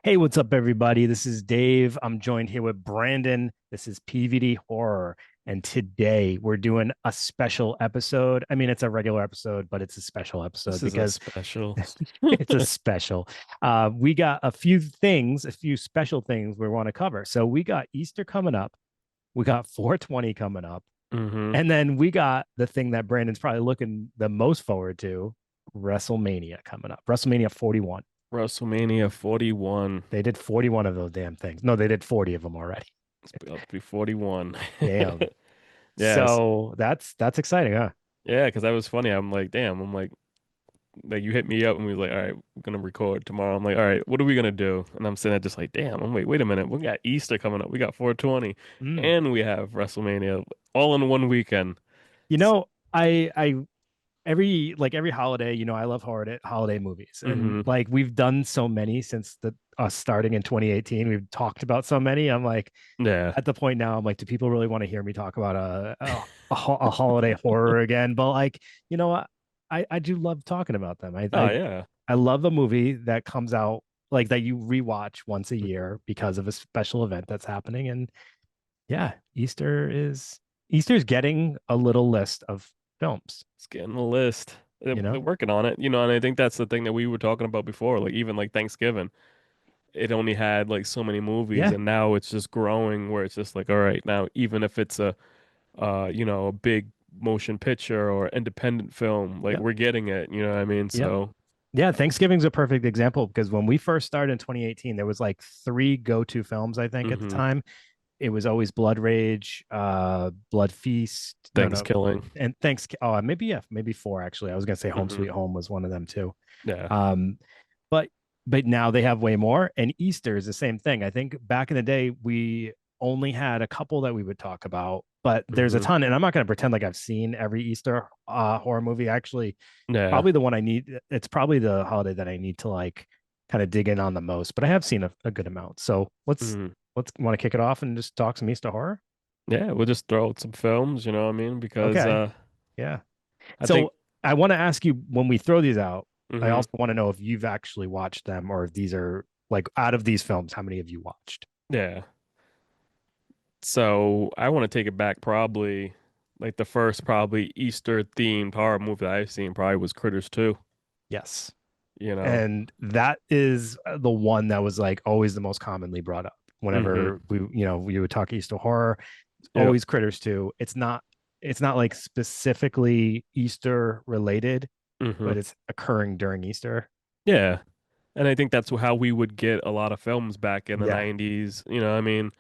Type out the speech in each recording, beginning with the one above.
Hey, what's up, everybody? This is Dave. I'm joined here with Brandon. This is PVD Horror. And today we're doing a special episode. I mean, it's a regular episode, but it's a special episode This is a because special. it's a special. We got a few things, a few special things we want to cover. So we got Easter coming up. We got 420 coming up. hmm And then we got the thing that Brandon's probably looking the most forward to, WrestleMania coming up. WrestleMania 41. WrestleMania 41. They did 41 of those damn things. No, they did 40 of them already. It's about to be 41. Damn. Yes. So that's exciting, huh? Yeah, because that was funny. I'm like, damn. Like you hit me up and we was like, all right, we're gonna record tomorrow. I'm like, all right, what are we gonna do? And I'm sitting there just like, damn. I'm like, wait a minute. We got Easter coming up. We got 420, Mm. and we have WrestleMania all in one weekend. You know, I every holiday, I love holiday movies. And Mm-hmm. like we've done so many since the us starting in 2018. We've talked about so many. I'm like Yeah. at the point now, I'm like, do people really want to hear me talk about a holiday horror again? But like, you know what? I do love talking about them. Oh yeah. I love a movie that comes out like that you rewatch once a year because of a special event that's happening. And yeah, Easter's getting a little list of films, It's getting a list. you They're know? working on it, and I think that's the thing that we were talking about before. Like even like Thanksgiving, it only had like so many movies, Yeah, and now it's just growing where it's just like, all right, now even if it's a big motion picture or independent film, like yeah, we're getting it. You know what I mean? yeah. So, Yeah, Thanksgiving's a perfect example because when we first started in 2018, there was like three go-to films, I think, at the hmm time. It was always Blood Rage, Blood Feast. No, no. Thanksgiving. And thanks. Oh, maybe, yeah, maybe four actually. I was gonna say Home hmm Sweet Home was one of them too. Yeah. Um, but now they have way more. And Easter is the same thing. I think back in the day, we only had a couple that we would talk about, but there's a hmm ton. And I'm not gonna pretend like I've seen every Easter horror movie. Actually, Yeah. probably the one I need. It's probably the holiday that I need to like kind of dig in on the most. But I have seen a good amount. So hmm let's want to kick it off and just talk some Easter horror. Yeah. We'll just throw out some films. You know what I mean? Because Okay. Yeah. I think. So I want to ask you when we throw these out, I hmm also want to know if you've actually watched them or if these are like out of these films, how many have you watched? Yeah. So I want to take it back probably like the first probably Easter themed horror movie that I've seen probably was Critters 2, Yes. you know. And that is the one that was like always the most commonly brought up hmm whenever we would talk Easter horror. It's Yep. always Critters 2. It's not like specifically Easter related, hmm but it's occurring during Easter. Yeah. And I think that's how we would get a lot of films back in the Yeah. 90s, you know what I mean,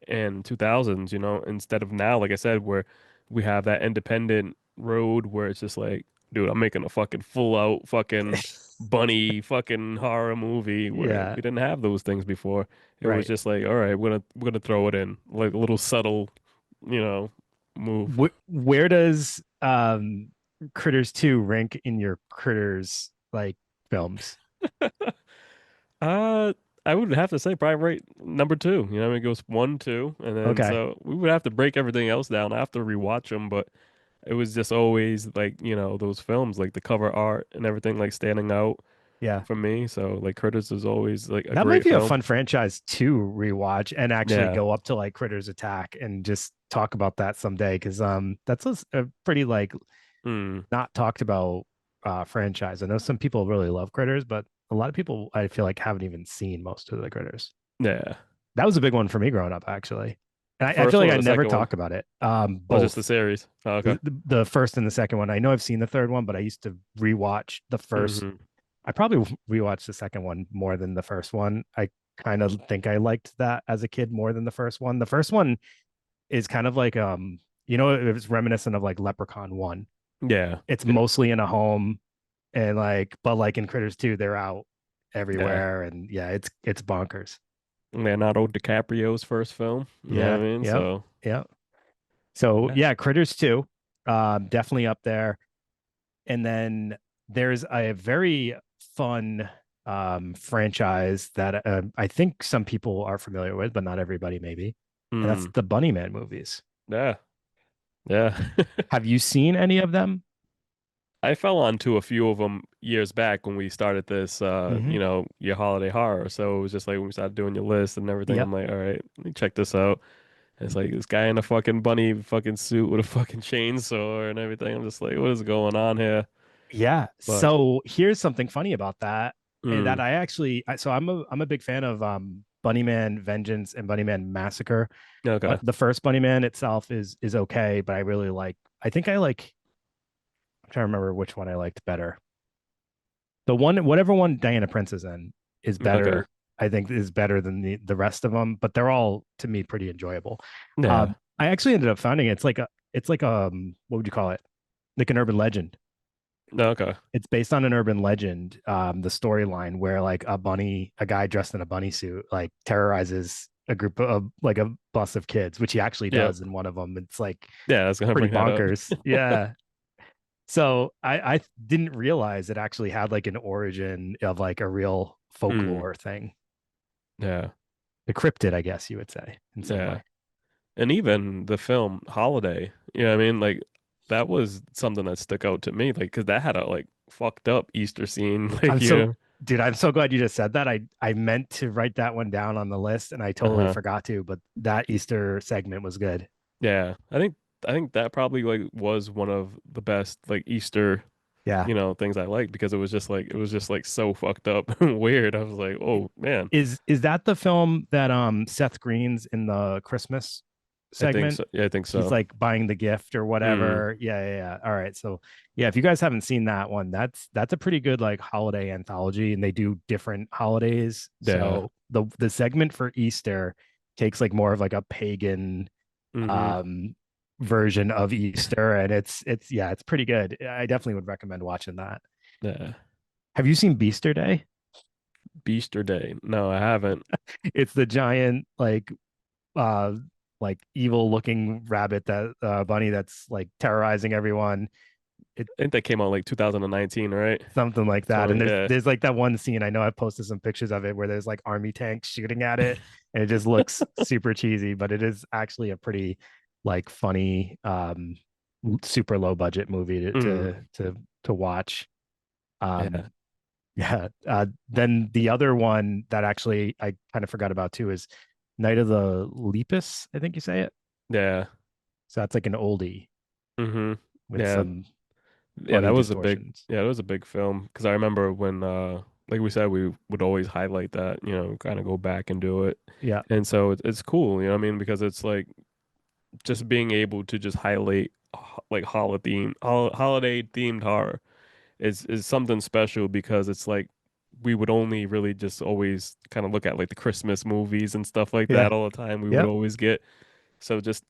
and 2000s, instead of now, like I said, where we have that independent road where it's just like, dude, I'm making a fucking full out fucking bunny fucking horror movie where we Yeah. didn't have those things before. It was Right. just like, all right, we're gonna throw it in like a little subtle, you know, move. Where does Critters 2 rank in your Critters like films? Uh, I would have to say probably right number two. You know, it goes one, two, and then Okay. so we would have to break everything else down. I have to rewatch them, but it was just always like, those films, like the cover art and everything, like standing out Yeah. for me. So like Critters is always like a That might great be a film. fun franchise to rewatch and actually Yeah. go up to like Critters Attack and just talk about that someday because that's a pretty like Hmm. not talked about franchise. I know some people really love Critters, but a lot of people I feel like haven't even seen most of the Critters. Yeah. That was a big one for me growing up, actually. And The I feel first like one or I the never second one? talk about it. Or just the Both series? Oh, okay. the first and the second one. I know I've seen the third one, but I used to rewatch the first. hmm I probably rewatched the second one more than the first one. I kind of think I liked that as a kid more than the first one. The first one is kind of like it was reminiscent of like Leprechaun 1. Yeah. It's Yeah. mostly in a home and like but like in Critters 2 they're out Yeah. everywhere and yeah, it's bonkers. Leonardo DiCaprio's first film. You know what Yeah, I mean? yep, So, yep. So yeah. yeah, Critters 2 definitely up there. And then there's a very fun franchise that I think some people are familiar with, but not everybody maybe. And that's Hmm. the Bunnyman movies. Yeah. Yeah. Have you seen any of them? I fell onto a few of them years back when we started this, Hmm. your holiday horror. So it was just like when we started doing your list and everything. I'm Yep. like, all right, let me check this out. And it's like this guy in a fucking bunny fucking suit with a fucking chainsaw and everything. I'm just like, what is going on here? Yeah. But So here's something funny about that. And that mm, so I'm a big fan of Bunnyman Vengeance and Bunnyman Massacre. okay, But the first Bunnyman itself is okay, but I think I like I'm trying to remember which one I liked better. The one, whatever one Diana Prince is in, is okay, better. I think is better than the rest of them, but they're all to me pretty enjoyable. yeah, I actually ended up finding it's like what would you call it? Like an urban legend. okay, It's based on an urban legend. The storyline where like a guy dressed in a bunny suit, like terrorizes a group of like a bus of kids, which he actually yep, does in one of them. It's like yeah. I was gonna pretty bring that up. bonkers. Yeah. So I didn't realize it actually had like an origin of like a real Mm, folklore thing. yeah, The cryptid, I guess you would say, in some yeah. way. And even the film Holiday, you know what I mean? Like that was something that stuck out to me, like because that had a like fucked up Easter scene, like I'm so you, Dude, I'm so glad you just said that. I meant to write that one down on the list and I totally uh-huh. forgot to, but that Easter segment was good. Yeah, I think that probably like was one of the best like Easter, Yeah. things I liked because it was just like so fucked up and weird. I was like, oh man, Is that the film that Seth Green's in the Christmas I think segment? so. Yeah, I think He's so. like buying the gift or Mm, whatever. Yeah, yeah, yeah. All right. So yeah, if you guys haven't seen that one, that's a pretty good like holiday anthology, and they do different holidays. yeah. So the segment for Easter takes like more of like a pagan Mm-hmm. um version of Easter, and it's yeah, it's pretty good. I definitely would recommend watching that. Yeah. Have you seen Beaster Day? Beaster Day. No, I haven't. It's the giant uh like evil looking rabbit that bunny that's like terrorizing everyone. It I think that came out like 2019, right? Something like that. And 20, yeah. there's like that one scene, I know I've posted some pictures of it where there's like army tanks shooting at it and it just looks super cheesy, but it is actually a pretty like funny super low budget movie Mm, to watch. yeah. Um yeah. Then the other one that actually I kind of forgot about too is Night of the Lepus, I think you say it. Yeah. So that's like an oldie Mm-hmm. with Yeah. some Yeah, funny that was a big distortions. yeah, that was a big film because I remember when like we said we would always highlight that, kind of go back and do it. Yeah. And so it's cool, you know what I mean? Because it's like just being able to just highlight like holiday themed horror is something special because it's like we would only really just always kind of look at like the Christmas movies and stuff like Yeah. that all the time. We would Yep. always get so just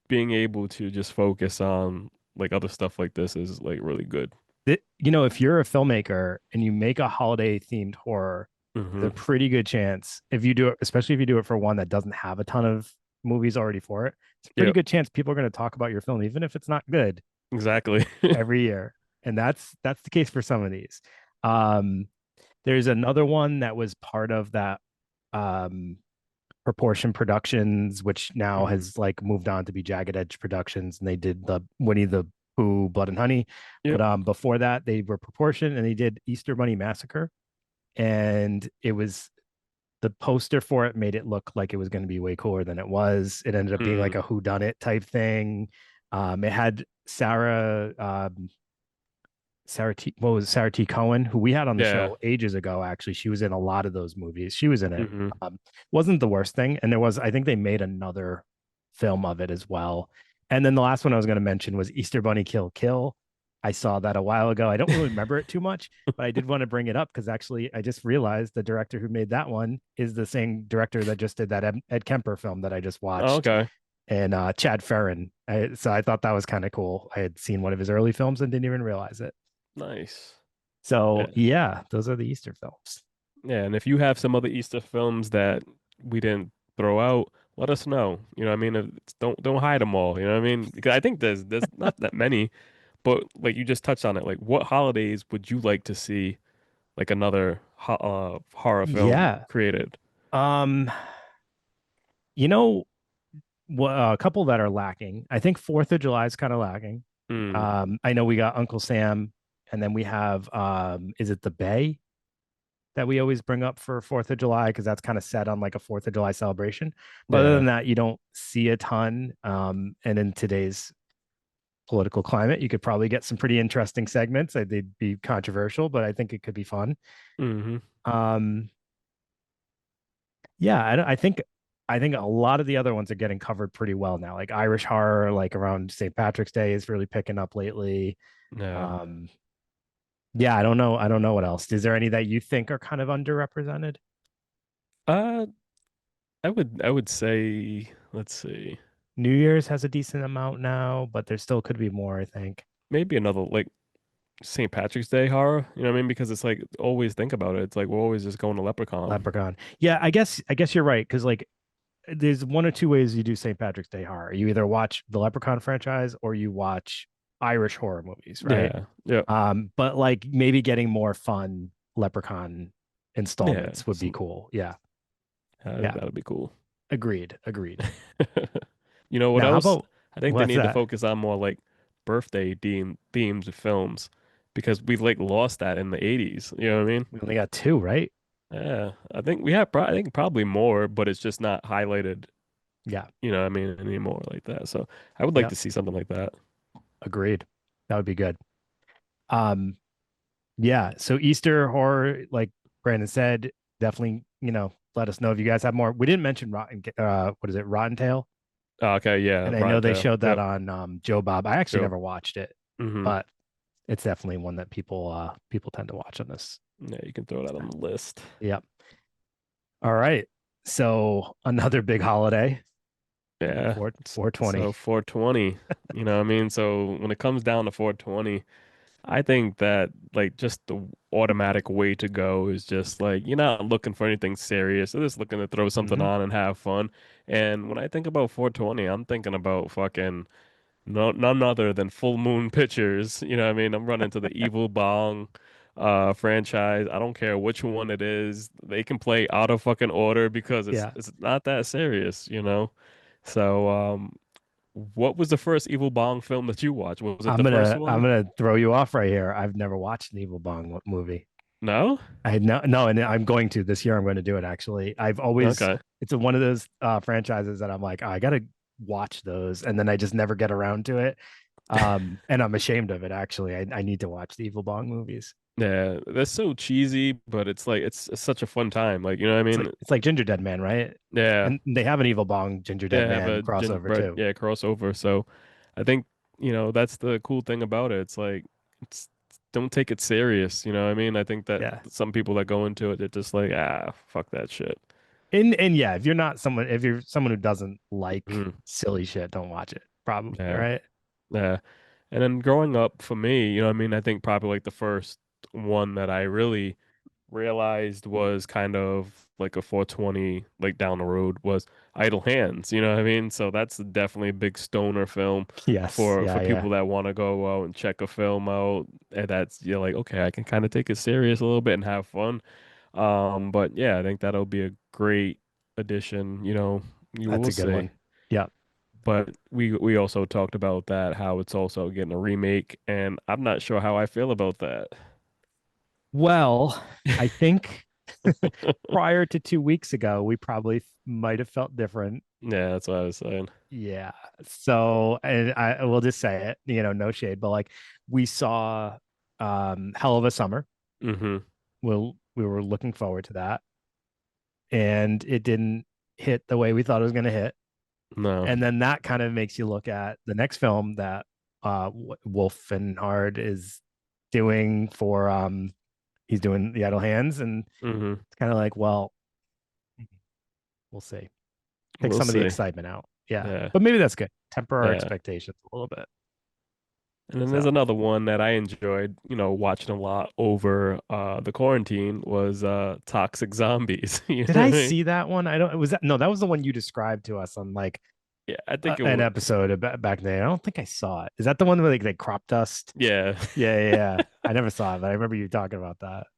being able to just focus on like other stuff like this is like really good. If you're a filmmaker and you make a holiday themed horror, there's Hmm. a pretty good chance if you do it, especially if you do it for one that doesn't have a ton of movies already for it, it's a pretty Yep, good chance people are going to talk about your film, even if it's not good, exactly. every year. And that's the case for some of these. Um, there's another one that was part of that um Proportion Productions, which now Hmm. has like moved on to be Jagged Edge Productions, and they did the Winnie the Pooh, Blood and Honey. But Yep. before that, they were Proportion, and they did Easter Bunny Massacre, and it was the poster for it made it look like it was going to be way cooler than it was. It ended up being Mm. like a who done it type thing. It had Sarah T. Cohen, who we had on the Yeah. show ages ago. Actually, she was in a lot of those movies. She was in it. Hmm. Wasn't the worst thing, and I think they made another film of it as well. And then the last one I was going to mention was Easter Bunny Kill Kill. I saw that a while ago. I don't really remember it too much, but I did want to bring it up because actually I just realized the director who made that one is the same director that just did that Ed Kemper film that I just Oh, watched, okay. and Chad Ferrin. So I thought that was kind of cool. I had seen one of his early films and didn't even realize it. Nice. So Yeah. yeah, those are the Easter films. Yeah, and if you have some other Easter films that we didn't throw out, let us know. You know what I mean? Don't hide them all, you know what I mean? Because I think there's not that many, but like you just touched on it. Like what holidays would you like to see like another horror film Yeah. created? Um, you know, a couple that are lacking. I think Fourth of July is kind of lacking. Mm, I know we got Uncle Sam And then we have is it the Bay that we always bring up for Fourth of July because that's kind of set on like a Fourth of July celebration. But other Yeah. than that, you don't see a ton. And in today's political climate, you could probably get some pretty interesting segments. They'd be controversial, but I think it could be fun. Hmm. Um, yeah, I think a lot of the other ones are getting covered pretty well now. Like Irish horror, like around St. Patrick's Day, is really picking up lately. Yeah. Um, yeah, I don't know. I don't know what else. Is there any that you think are kind of underrepresented? Uh, I would say, let's see, New Year's has a decent amount now, but there still could be more, I think. maybe another like St. Patrick's Day horror. You know what I mean? Because it's like always think about it. It's like we're always just going to Leprechaun. Leprechaun. Yeah, I guess you're right because like there's one or two ways you do St. Patrick's Day horror. You either watch the Leprechaun franchise or you watch Irish horror movies, right? Yeah. Yeah. But like maybe getting more fun Leprechaun Yeah. installments would be Some, cool. Yeah. Yeah. that'd be cool. Agreed. Agreed. You know what Now, how else? about I think they what's need to that? focus on more like birthday themes of films because we like lost that in the 80s. You know what I mean? We only got two, right? Yeah, I think we have. I think probably more, but it's just not highlighted. Yeah. You know what I mean, anymore like that. So I would like Yeah. to see something like that. Agreed. That would be good. Um, yeah. So Easter horror, like Brandon said, definitely, let us know if you guys have more. We didn't mention what is it, Rotten Tail? Oh, okay, yeah, And I know Rotten they Tail. showed that Yep. on Joe Bob. I actually Joe. never watched it, Hmm. but it's definitely one that people tend to watch on this. Yeah, you can throw that on the list. Yep. All right. So another big holiday, Yeah. 420. So 420, you know what I mean? So when it comes down to 420, I think that like just the automatic way to go is just like you're not looking for anything serious. You're just looking to throw something Hmm. on and have fun. And when I think about 420, I'm thinking about fucking no, none other than Full Moon Pictures. You know what I mean? I'm running to the Evil Bong franchise. I don't care which one it is. They can play out of fucking order because it's Yeah. it's not that serious, you know? So what was the first Evil Bong film that you watched? Was it I'm the first gonna I'm one? gonna throw you off right here. I've never watched an Evil Bong movie. No? I no, and I'm going to this year. I'm going to do it actually. I've always Okay. it's one of those franchises that I'm like, "Oh, I gotta watch those, and then I just never get around to it. And I'm ashamed of it actually. I need to watch the Evil Bong movies. Yeah, that's so cheesy, but it's like it's such a fun time. Like, you know what I It's mean? like it's like Ginger Dead Man, right? Yeah. And they have an Evil Bong Ginger Dead Yeah, have Man a crossover gingerbread, too. yeah, crossover. So I think, that's the cool thing about it. It's like it's don't take it serious, you know what I mean? I think that Yeah. some people that go into it, they're just like, fuck that shit. And yeah, if you're someone who doesn't like Mhm. silly shit, don't watch it. Probably, Yeah. right? Yeah. And then growing up for me, you know what I mean? I think probably like the first one that I really realized was kind of like a 420 like down the road was Idle Hands, you know what I mean? So that's definitely a big stoner film Yes. for Yeah, yeah. people that want to go out and check a film out and that's you're like, okay, I can kind of take it serious a little bit and have fun. But yeah, I think that'll be a great addition, you That's will a good see. one. Yeah. But we also talked about that, how it's also getting a remake, and I'm not sure how I feel about that. Well, I think prior to 2 weeks ago, we probably might have felt different. Yeah, that's what I was saying. Yeah. So, and I will just say it, no shade, but like we saw Hell of a Summer. Hmm. We were looking forward to that, and it didn't hit the way we thought it was going to hit. No. And then that kind of makes you look at the next film that Wolf and Hard is doing for he's doing The Idle Hands, and Hmm. it's kind of like, well, we'll see. Take We'll some of the see. excitement out. Yeah. Yeah. But maybe that's good. Temper our Yeah. expectations a little bit. And then there's So another one that I enjoyed, watching a lot over the quarantine was Toxic Zombies. You did know I what I mean? see that one? I don't was that no, that was the one you described to us on like Yeah, I think it an was. episode back then. I don't think I saw it. Is that the one where like they crop dust? Yeah. Yeah, yeah, yeah. I never saw it, but I remember you talking about that.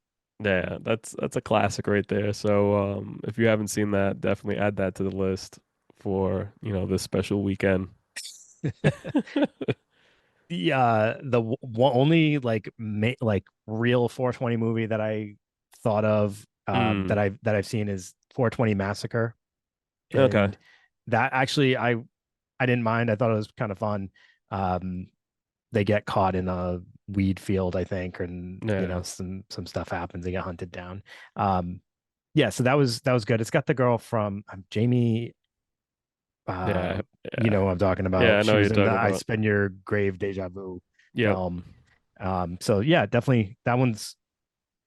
Yeah, that's a classic right there. So if you haven't seen that, definitely add that to the list for, this special weekend. only like real 420 movie that I thought of Mm, that I've seen is 420 Massacre, okay. and that actually I didn't mind. I thought it was kind of fun. Um, they get caught in a weed field, I think, and Yeah. some stuff happens. They get hunted down. Um, yeah, so that was good. It's got the girl from Jamie. Yeah. You Yeah. know what I'm talking Yeah, about. I She know what was you're in the talking I about. Spend Your Grave Deja Vu Yep. film. So yeah, definitely that one's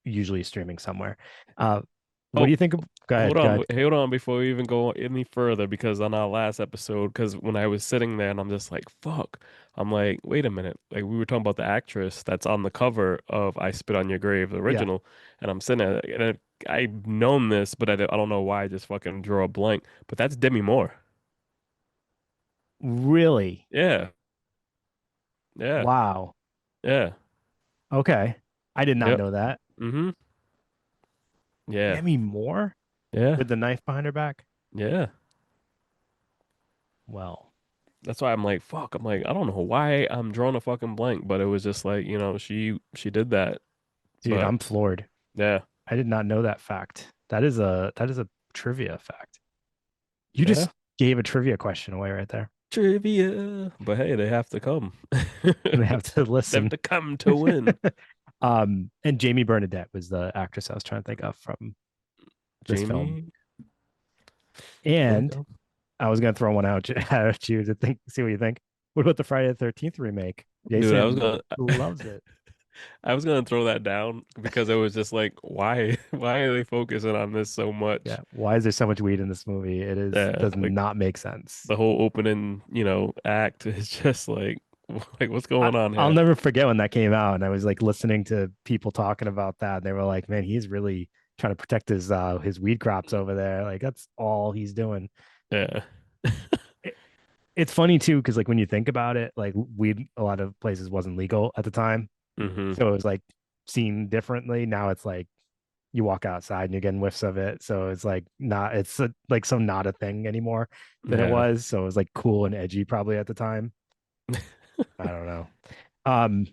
usually streaming somewhere. What do Oh, you think of? Go ahead, go ahead. hold on before we even go any further, because on our last episode, because when I was sitting there and I'm just like, fuck, I'm like, wait a minute. Like, we were talking about the actress that's on the cover of I Spit on Your Grave, the Yeah, original, and I'm sitting there, and I've known this, but I don't know why I just fucking draw a blank. But that's Demi Moore. really? Yeah, yeah, Wow. yeah, Okay, I did not yep. know that. Mm-hmm. Yeah, Demi Moore yeah, with the knife behind her back. yeah. Well, That's why I'm like, fuck. I'm like, I don't know why I'm drawing a fucking blank, but it was just like, she did that. dude, But I'm floored. yeah, I did not know that fact. That is a trivia fact. You yeah. just gave a trivia question away right there. Trivia. But hey, they have to come. They have to They have listen. to come to win. And Jamie Bernadette was the actress I was trying to think of from this film. Jamie. And Okay. I was gonna throw one out at you to think, see what you think. What about the Friday the 13th remake? Dude, Jason loves it. I was gonna throw that down because it was just like, why why are they focusing on this so much? Yeah. Why is there so much weed in this movie? It is Yeah, does like not make sense. the whole opening, act is just like what's I, going on I'll here? never forget when that came out, and I was like listening to people talking about that. And they were like, "Man, he's really trying to protect his weed crops over there. Like that's all he's doing." Yeah. It, it's funny too, because like when you think about it, like weed a lot of places wasn't legal at the time, Hmm. so it was like seen differently. Now it's like you walk outside and you're getting whiffs of it, so it's like not like so not a thing anymore than it Yeah. was. So it was like cool and edgy probably at the time. I don't know. Um,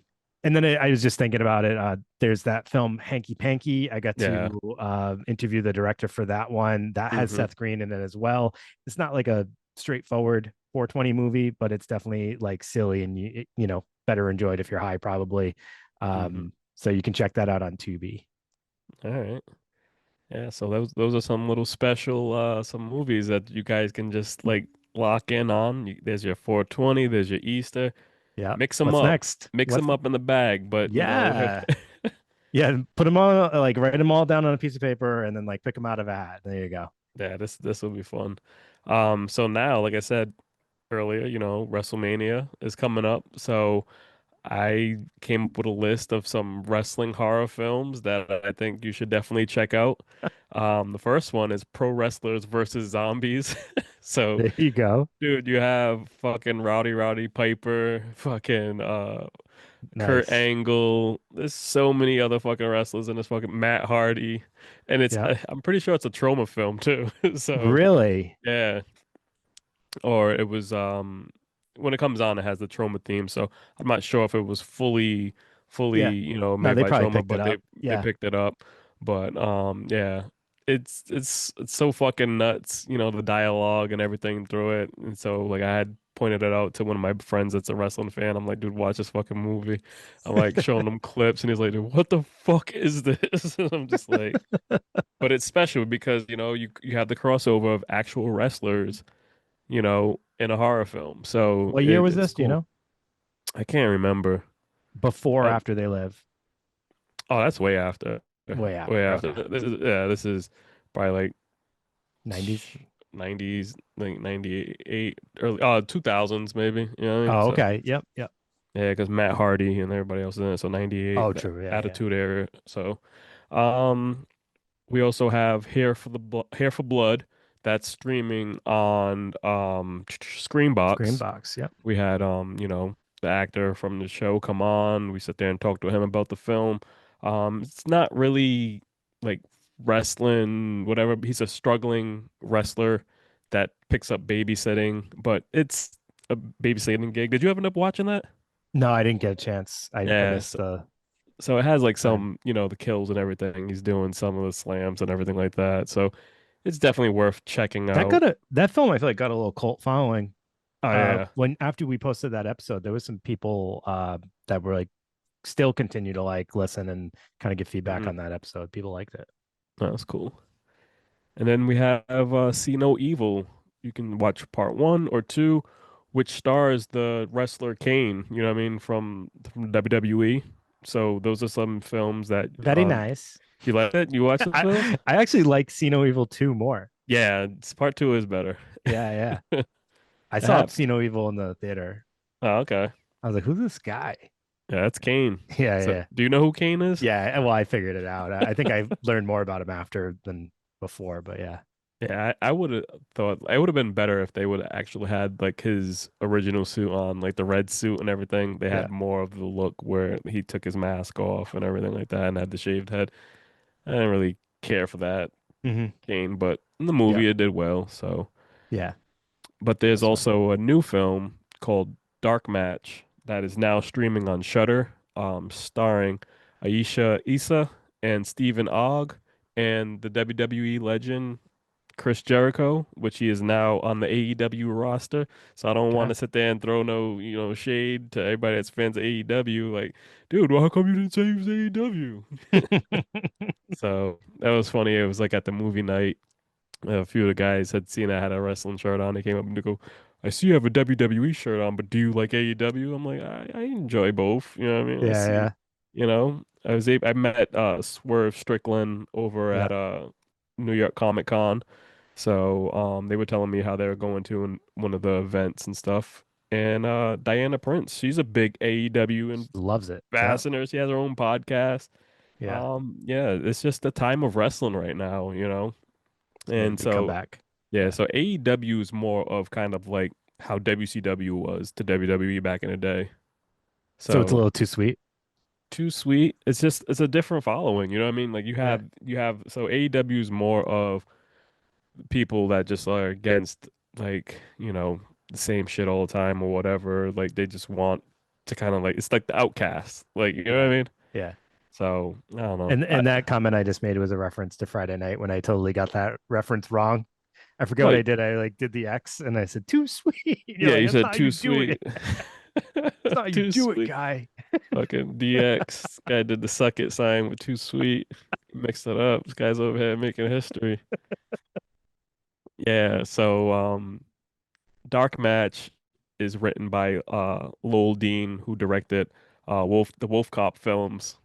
and then I was just thinking about it. There's that film Hanky Panky. I got Yeah. to interview the director for that one. That has Hmm. Seth Green in it as well. It's not like a straightforward 420 movie, but it's definitely like silly and better enjoyed if you're high probably. Hmm. So you can check that out on Tubi. All right. Yeah, so those are some little special some movies that you guys can just like lock in on. There's your 420, there's your Easter. Yeah. Mix them What's up. next? Mix What's them up in the bag, but if Yeah. Yeah, put them all like write them all down on a piece of paper and then like pick them out of a hat. There you go. yeah, this will be fun. So now, like I said earlier, WrestleMania is coming up. So I came up with a list of some wrestling horror films that I think you should definitely check out. The first one is Pro Wrestlers versus Zombies. So, There you go. dude, you have fucking Rowdy Piper, fucking Kurt Nice. Angle. There's so many other fucking wrestlers in this fucking Matt Hardy, and Yeah. I'm pretty sure it's a trauma film too. So, Really? yeah, or it was when it comes on it has the Trauma theme, so I'm not sure if it was fully Yeah. No, made they by probably Trauma, picked it but up. they Yeah. picked it up. But yeah, it's so fucking nuts, the dialogue and everything through it. And so like I had pointed it out to one of my friends that's a wrestling fan. I'm like, dude, watch this fucking movie. I'm like showing him clips and he's like, dude, what the fuck is this? And I'm just like, but it's special because you have the crossover of actual wrestlers, in a horror film. So What year was it's this? Do you cool. know? I can't remember. Before or Uh, after They Live? oh, that's way after. Way Way after. after. Okay. This is probably like 90s? 90s, like 98, early 2000s maybe. You know what I mean? Oh, So okay. Yep. Yep. yeah, because Matt Hardy and everybody else is in it. So 98, Oh, the true. Yeah. Yeah. Attitude Era. So um we also have Hair for Blood that's streaming on Screenbox. Screenbox. Yep. We had the actor from the show come on. We sit there and talk to him about the film. It's not really like wrestling, whatever. He's a struggling wrestler that picks up babysitting, but it's a babysitting gig. Did you ever end up watching that? No, I didn't get a chance. I Yeah, missed the so it has like time. some, the kills and everything. He's doing some of the slams and everything like that. So it's definitely worth checking out. That film I feel like got a little cult following. Oh yeah. When after we posted that episode, there was some people that were like still continue to like listen and kind of give feedback Hmm. on that episode. People liked it. That's cool. And then we have See No Evil. You can watch part one or two, which stars the wrestler Kane, you know what I mean, from WWE. So those are some films that Very nice. you like it? You watch those films? I actually like See No Evil 2 more. Yeah, part two is better. Yeah, yeah. I It saw hap- See No Evil in the theater. Oh, okay. I was like, who's this guy? Yeah, that's Kane. Yeah, So yeah. do you know who Kane is? Yeah, well, I figured it out. I think I learned more about him after than before, but yeah. Yeah, I would have thought it would have been better if they would have actually had like his original suit on, like the red suit and everything. They Yeah. had more of the look where he took his mask off and everything like that and had the shaved head. I didn't really care for that Hmm. Kane, but in the Yeah. movie it did well. So, Yeah. but there's That's fun. also a new film called Dark Match that is now streaming on Shudder, starring Aisha Issa and Stephen Ogg and the WWE legend Chris Jericho, which he is now on the AEW roster. So I don't want Okay. to sit there and throw no, shade to everybody that's fans of AEW. Like, dude, well, how come you didn't say he was AEW? So that was funny. It was like at the movie night. A few of the guys had seen I had a wrestling shirt on. They came up and they go, I see you have a WWE shirt on, but do you like AEW? I'm like, I enjoy both. You know what I mean? Yeah, yeah. I met Swerve Strickland over Yeah. at New York Comic Con. So they were telling me how they were going to one of the events and stuff. And Diana Prince, she's a big AEW Loves it. Yeah. ambassador. She has her own podcast. Yeah. Yeah, it's just the time of wrestling right now. It's made a And big so comeback. yeah, Yeah. so AEW is more of kind of like how WCW was to WWE back in the day. So it's a So little too sweet. too sweet. It's a different following, you know what I mean? Like Yeah. you have so AEW is more of people that just are against like, the same shit all the time or whatever. Like they just want to kind of like it's like the outcast. Like, you know what Yeah. I mean? Yeah. So I don't know. And that comment I just made was a reference to Friday night when I totally got that reference wrong. I forget what I Like, did. I like did the X and I said too sweet. You're yeah, like, you that's not said how you too do sweet. it. That's not how you Too do it, sweet. guy. Fucking DX. Guy did the suck it sign with too sweet. Mixed it up. This guy's over here making history. Yeah, so Dark Match is written by Lowell Dean, who directed the Wolf Cop films.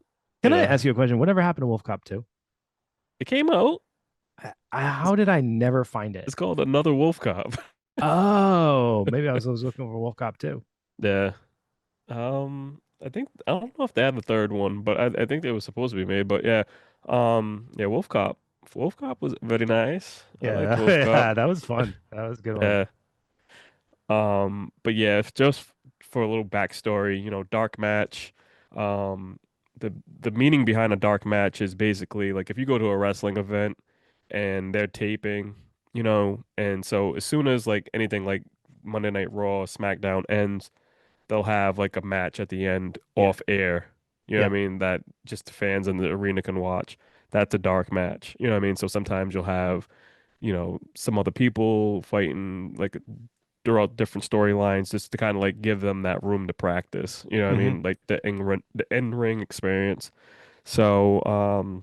Can You I know, ask you a question? Whatever happened to Wolf Cop 2? it came out. It's, How did I never find it? it's called Another Wolf Cop. Oh, maybe I was looking for Wolf Cop 2. Yeah. I don't know if they had the third one, but I think they were supposed to be made. But yeah, yeah, Wolf Cop. Wolf Cop was very nice. I liked Yeah, Wolf Cop. yeah, that was fun. That was a good one. Yeah. But yeah, if just for a little backstory, dark match. Um, the meaning behind a dark match is basically like if you go to a wrestling event and they're taping, and so as soon as like anything like Monday Night Raw, SmackDown ends, they'll have like a match at the end Yeah, off air. You know what yeah. I mean? That just the fans in the arena can watch. That's a dark match. You know what I mean? So sometimes you'll have, some other people fighting like throughout different storylines just to kind of like give them that room to practice. You know what I Hmm. mean? Like the in-ring experience. So,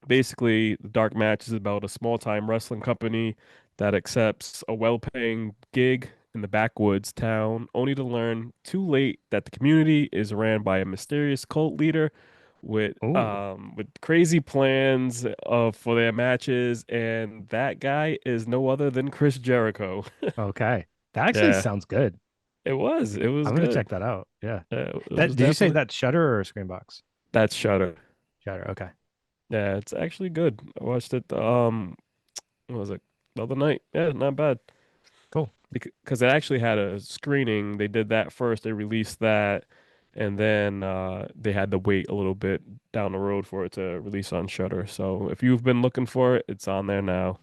basically, the dark match is about a small-time wrestling company that accepts a well-paying gig in the backwoods town, only to learn too late that the community is ran by a mysterious cult leader Ooh, with crazy plans for their matches, and that guy is no other than Chris Jericho. okay. That actually Yeah, sounds good. it was I'm gonna check good. that out. Yeah. It That was did you say definitely that Shutter or Screenbox? that's Shudder. Shutter. Okay. Yeah, it's actually good. I watched it. What was it? The other night. Yeah, not bad. Cool. Because it actually had a screening. They did that first. They released that, and then they had to wait a little bit down the road for it to release on Shudder. So if you've been looking for it, it's on there now.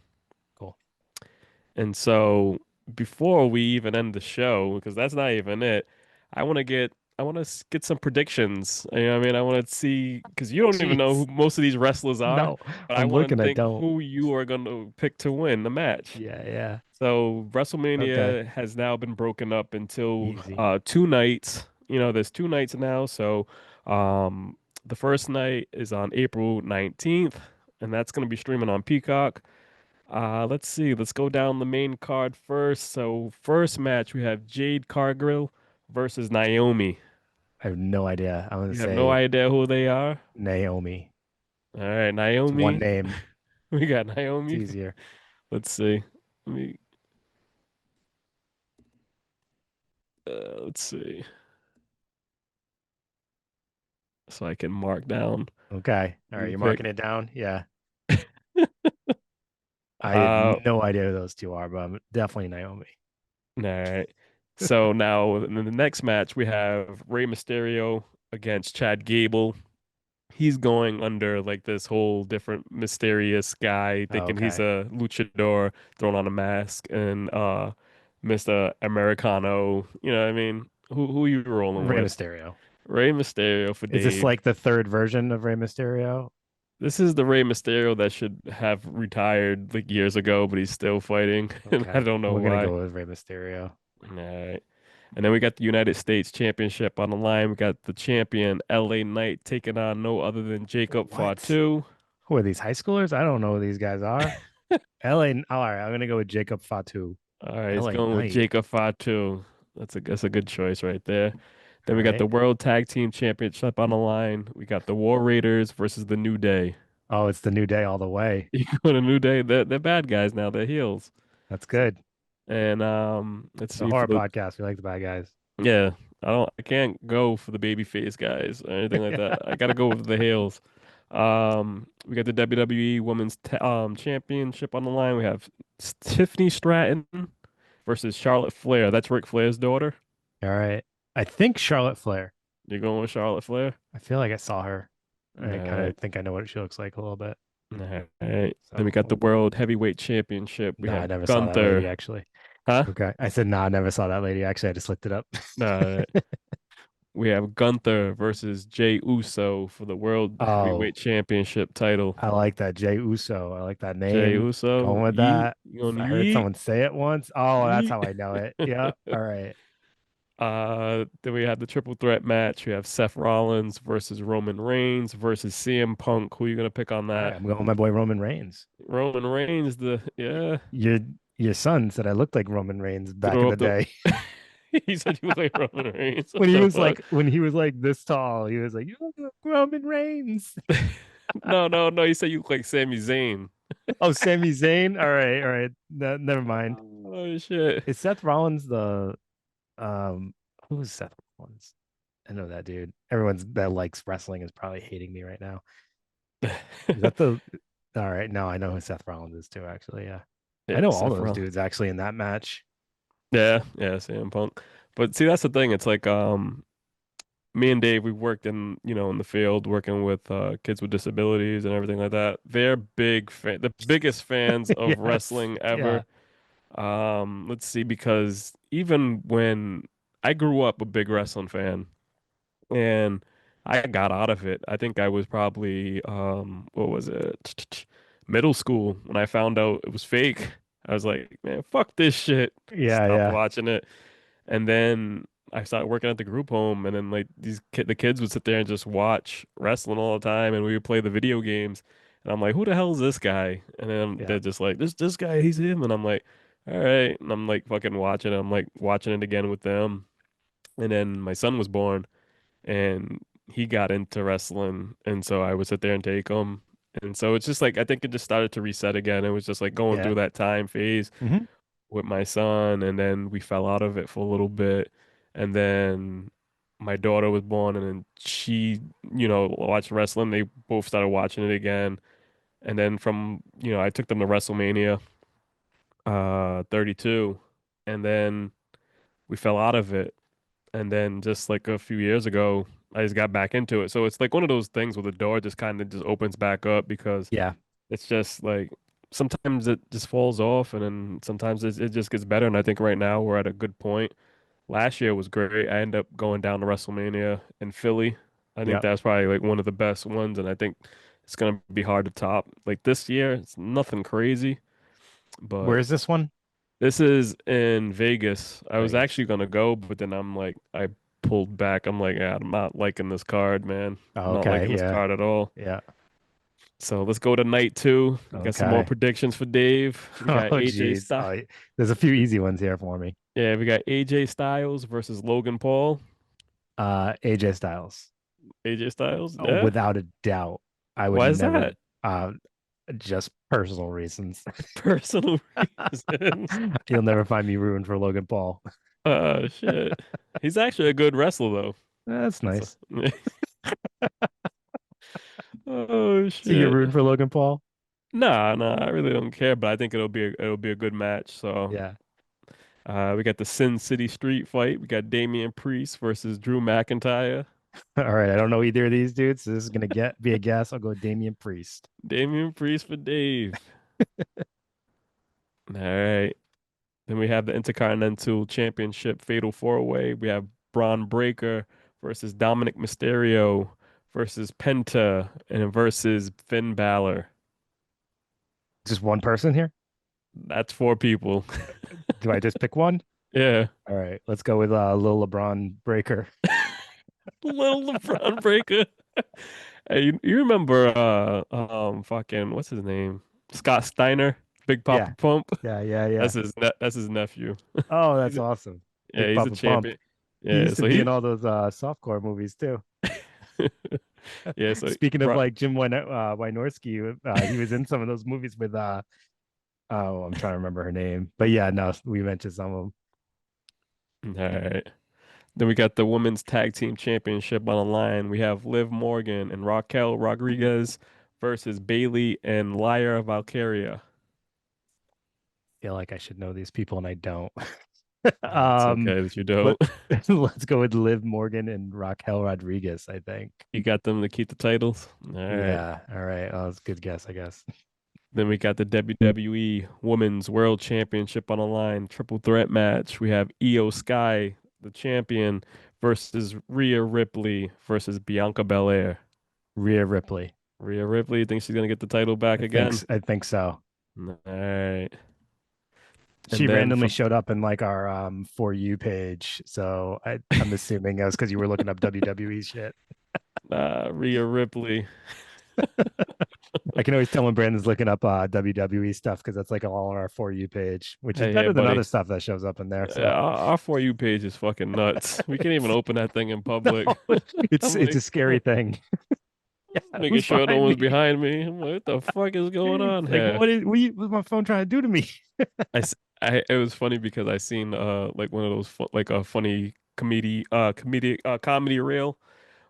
Cool. And so before we even end the show, because that's not even it, I want to get I want to get some predictions. You know what I mean? I want to see because you don't even know who Jeez. most of these wrestlers are, No, but I I'm want looking. to I think don't. who you are going to pick to win the match. Yeah, yeah. So Okay. WrestleMania has now been broken up into Easy. two nights. You know, there's two nights now. So um, the first night is on April 19th, and that's going to be streaming on Peacock. Let's see. Let's go down the main card first. So first match we have Jade Cargill versus Naomi. I have no idea. I'm gonna You have no say idea who they are? Naomi. All right, It's one Naomi. name. We got It's Naomi. easier. Let's see. Let me let's see. So I can mark down Okay. All who right. to You're pick. marking it down. Yeah. I have Uh, no idea who those two are, but I'm definitely Naomi. all right. So now in the next match we have Rey Mysterio against Chad Gable. He's going under like this whole different mysterious guy, Oh, thinking he's okay. a luchador, throwing on a mask, and Mr. Americano. You know what I mean? Who you rolling Rey with? Mysterio. Rey Mysterio for Is this Dave. like the third version of Rey Mysterio? This is the Rey Mysterio that should have retired like years ago, but he's still fighting, and I Okay. don't know We're gonna why. go with Rey Mysterio. All right. And then we got the United States Championship on the line. We got the champion LA Knight taking on no other than Jacob What? Fatu. Who are these high schoolers? I don't know who these guys are. LA. All right, I'm gonna go with Jacob Fatu. All right, he's LA going with Knight. Jacob Fatu. That's a good choice right there. Then All we got the right. World Tag Team Championship on the line. We got the War Raiders versus the New Day. Oh, it's the new day all the way. You go to New Day. They're bad guys now. They're heels. That's good. And let's It's a see for horror the podcast. We like the bad guys. yeah. I can't go for the baby face guys or anything like that. I gotta go with the heels. We got the WWE Women's Championship on the line. We have Tiffany Stratton versus Charlotte Flair. That's Ric Flair's daughter. All right. I think Charlotte Flair. You're going with Charlotte Flair? I feel like I saw her. All I kind right. of think I know what she looks like a little bit. All right. Then we got the So, World Heavyweight Championship. We no, I have never saw that lady Gunther. actually. Huh? Okay. I said, no, I never saw that lady. Actually, I just looked it up. All right. We have Gunther versus Jey Uso for the World Oh, Heavyweight Championship title. I like that. Jay Uso. I like that Jey name. Uso, Going with yeet. that. You going I heard yeet? someone say it once. Oh, that's Yeet. how I know it. Yeah. All right. Then we have the triple threat match. We have Seth Rollins versus Roman Reigns versus CM Punk. Who you gonna pick on All right. that? I'm going with my boy Roman Reigns. Roman Reigns, the yeah, Your your son said I looked like Roman Reigns back in throw the up the. day. He said you look like Roman Reigns. What When he the was fuck? like this tall, he was like, "You look like Roman Reigns." No, no, no. He said you look like Sami Zayn. Oh, Sami Zayn. All right. Never mind. Oh shit. Is Seth Rollins the who is Seth Rollins? I know that dude. Everyone's that likes wrestling is probably hating me right now. Is that the all right? No, I know who Seth Rollins is too, actually. Yeah. I Yeah, know all Seth those Rollins. dudes actually in that match. Yeah, yeah, CM Punk. But see, that's the thing. It's like me and Dave, we worked in, in the field working with kids with disabilities and everything like that. They're the biggest fans of Yes. wrestling Yeah. ever. Let's see, because even when I grew up a big wrestling fan and I got out of it, I think I was probably what was it? Middle school when I found out it was fake. I was like, man, fuck this shit. Yeah, Stopped yeah. watching it. And then I started working at the group home, and then like the kids would sit there and just watch wrestling all the time, and we would play the video games. And I'm like, who the hell is this guy? And then Yeah. they're just like, this guy, he's him. And I'm like, all right. And I'm like fucking watching it. I'm like watching it again with them. And then my son was born, and he got into wrestling, and so I would sit there and take him. And so it's just like I think it just started to reset again. It was just like going Yeah. through that time phase Hmm. with my son, and then we fell out of it for a little bit, and then my daughter was born, and then she, watched wrestling. They both started watching it again, and then I took them to WrestleMania 32, and then we fell out of it, and then just like a few years ago, I just got back into it. So it's like one of those things where the door just kind of just opens back up because Yeah. it's just like sometimes it just falls off, and then sometimes it just gets better. And I think right now we're at a good point. Last year was great. I ended up going down to WrestleMania in Philly. I think Yep. that's probably like one of the best ones, and I think it's gonna be hard to top. Like this year, it's nothing crazy, Where but is this one? this is in Vegas. I was Vegas. actually gonna go, but then I pulled back. I'm like, yeah, I'm not liking this card, man. Oh, I'm not okay. liking this Yeah. card at all. Yeah. So let's go to night two. We got some more Okay. predictions for Dave. We got Oh, AJ geez. Styles. There's a few easy ones here for me. Yeah, we got AJ Styles versus Logan Paul. AJ Styles. AJ Styles, Oh, yeah. without a doubt. I would Why is never, that? uh, just personal reasons. Personal reasons. You'll never find me rooting for Logan Paul. Shit. He's actually a good wrestler though. That's So- nice. Oh So you're rooting shit. for Logan Paul? Nah, I really don't care, but I think it'll be a good match. So Yeah. we got the Sin City Street fight. We got Damian Priest versus Drew McIntyre. All right. I don't know either of these dudes. So this is gonna get be a guess. I'll go Damian Priest. Damian Priest for Dave. All right. Then we have the Intercontinental Championship Fatal Four Way. We have Braun Breaker versus Dominic Mysterio versus Penta and versus Finn Balor. Just one person here? That's four people. Do I just pick one? Yeah. All right. Let's go with Lil LeBron Breaker. Little LeBron Breaker. Hey, you remember fucking what's his name? Scott Steiner, Big Yeah. Papa Pump. Yeah. That's his nephew. Oh, He's that's a, awesome. yeah, Big he's a Papa Pump. champion. He Yeah, used to so be in he all those softcore movies too. yeah, so Speaking of bro, like Jim Wynorski, he was in some of those movies with oh, I'm trying to remember her name. But yeah, no, we mentioned some of them. all right. Then we got the women's tag team championship on the line. We have Liv Morgan and Raquel Rodriguez versus Bailey and Lyra Valkyria. Feel like I should know these people and I don't. It's um, okay that you let don't. let's go with Liv Morgan and Raquel Rodriguez, I think. You got them to keep the titles. All right. Yeah, all right. Oh, that's a good guess, I guess. Then we got the WWE Women's World Championship on the line, triple threat match. We have Io Sky, the champion, versus Rhea Ripley versus Bianca Belair. Rhea Ripley. Rhea Ripley thinks she's gonna get the title back again. I think so. All right. She And then randomly for showed up in like our for you page. So I'm assuming it was because you were looking up WWE shit. Rhea Ripley, I can always tell when Brandon's looking up WWE stuff because that's like all on our for you page, which is hey, yeah, better than other buddy. stuff that shows up in there. So Our For You page is fucking nuts. We can't even it's open that thing in no, public. it's I'm it's a like, scary thing. Yeah, making who's sure no behind one's me? behind me. I'm like, what the fuck is going on Like here? what's my phone trying to do to me? It was funny because I seen like one of those like a funny comedy reel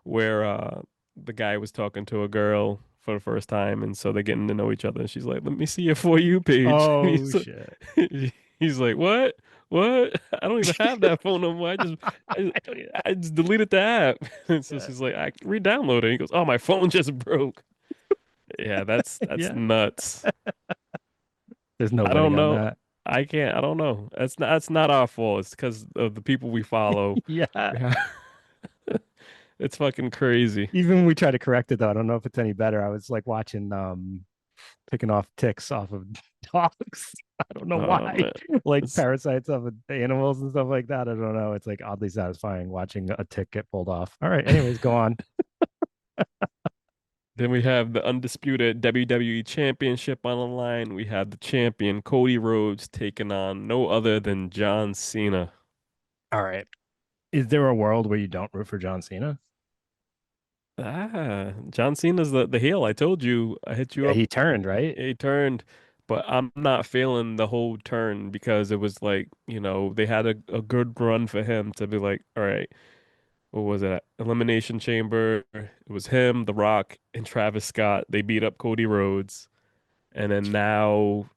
where the guy was talking to a girl for the first time, and so they're getting to know each other, and she's like, "Let me see your For You page." And Oh shit. he's like, "What? What? I don't even have that phone number. I don't even, I just deleted the app." And so yeah. she's like, "I re-download it." He goes, "Oh, my phone just broke." Yeah, that's Yeah. nuts. There's no I winning don't on know. that. I can't. I don't know. That's not our fault. It's because of the people we follow. Yeah. We have, it's fucking crazy. Even when we try to correct it though, I don't know if it's any better. I was like watching picking off ticks off of dogs. I don't know Oh why. man. Like It's- parasites off of animals and stuff like that. I don't know. It's like oddly satisfying watching a tick get pulled off. All right. Anyways, go on. Then we have the undisputed WWE Championship on the line. We have the champion Cody Rhodes taking on no other than John Cena. All right. Is there a world where you don't root for John Cena? John Cena's the heel. I told you. I hit you Yeah, up. he turned, right? He turned, but I'm not feeling the whole turn because it was like, they had a good run for him to be like, all right, what was it? Elimination Chamber. It was him, The Rock, and Travis Scott. They beat up Cody Rhodes. And then now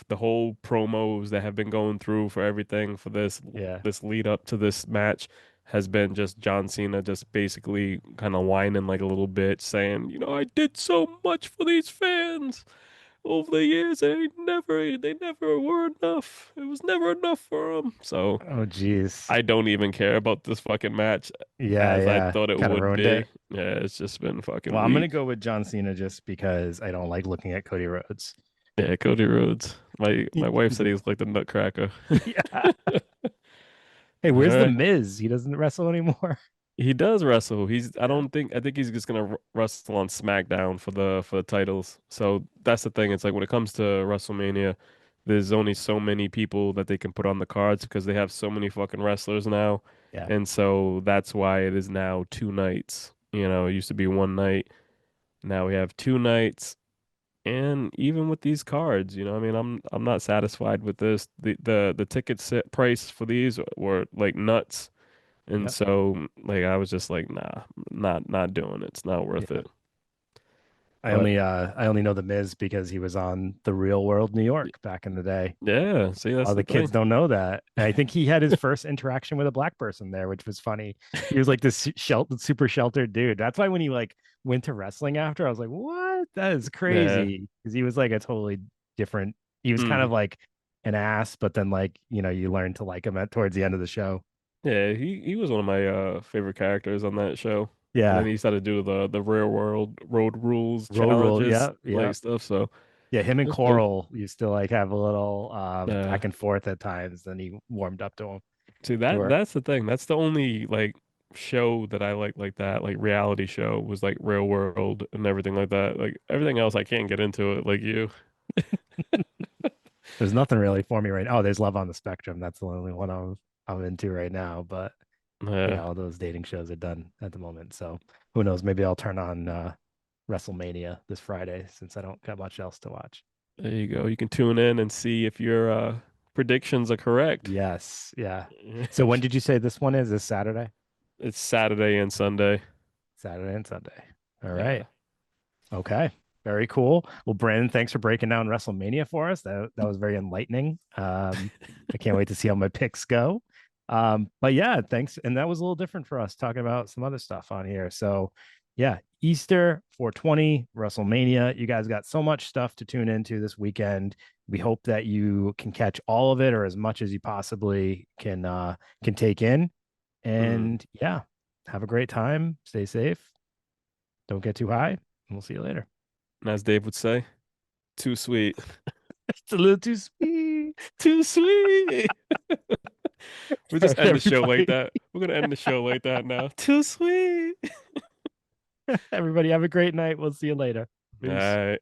the whole promos that have been going through for everything for Yeah. this lead up to this match has been just John Cena just basically kind of whining like a little bitch saying, I did so much for these fans. over the years, they never were enough. It was never enough for them. So Oh, geez. I don't even care about this fucking match Yeah, as I yeah. thought it Kind of would ruined be. it. Yeah, it's just been Well, fucking I'm gonna weak. go with John Cena just because I don't like looking at Cody Rhodes. Yeah, Cody Rhodes. My wife He's said a, he was like the Nutcracker. yeah. Hey, All where's the right. Miz? He doesn't wrestle anymore. He does wrestle. Yeah. I think he's just gonna wrestle on SmackDown for the titles. So that's the thing. It's like when it comes to WrestleMania, there's only so many people that they can put on the cards because they have so many fucking wrestlers now. Yeah. And so that's why it is now two nights. You know, it used to be one night. Now we have two nights. And even with these cards, you know, I mean, I'm not satisfied with this. The ticket set price for these were like nuts. And Yep. so like I was just like, nah, not doing it. It's not worth Yeah. it. But I only know the Miz because he was on The Real World New York back in the day. yeah, see, A lot that's of the the kids thing. don't know that. And I think he had his first interaction with a black person there, which was funny. He was like this super sheltered dude. That's why when he like went to wrestling after, I was like, what? That is Yeah. crazy. Because he was like a totally different, he was kind Mm. of like an ass, but then like, you learn to like him at towards the end of the show. Yeah, he was one of my favorite characters on that show. And then Yeah. he started to do the real world road rules Road rule. challenges Yeah. Yeah. like stuff. So Yeah. Him and that's dope. Coral used to like have a little Uh, back and forth at times. Then he warmed up to him. See They were that's the thing. That's the only like show that I like that, like reality show was like Real World and everything like that. Like everything else I can't get into it like you. There's nothing really for me right now. Oh, there's Love on the Spectrum. That's the only one I'm into right now. But Yeah, yeah, all those dating shows are done at the moment. So who knows? Maybe I'll turn on WrestleMania this Friday since I don't got much else to watch. there you go. You can tune in and see if your predictions are correct. Yes, yeah. So when did you say this one is? This Saturday? It's Saturday and Sunday. Saturday and Sunday. All right. Yeah. Okay. Very cool. Well, Brandon, thanks for breaking down WrestleMania for us. That was very enlightening. I can't wait to see how my picks go. But yeah, thanks. And that was a little different for us talking about some other stuff on here. So yeah, Easter 420, WrestleMania. You guys got so much stuff to tune into this weekend. We hope that you can catch all of it or as much as you possibly can take in. Mm. And yeah, have a great time. Stay safe. Don't get too high. And we'll see you later. And as Dave would say, too sweet. It's a little too sweet. Too sweet. We'll All just right, end the show like everybody. that. We're gonna end the show like that now. Too sweet. Everybody have a great night. We'll see you later. All Peace. right.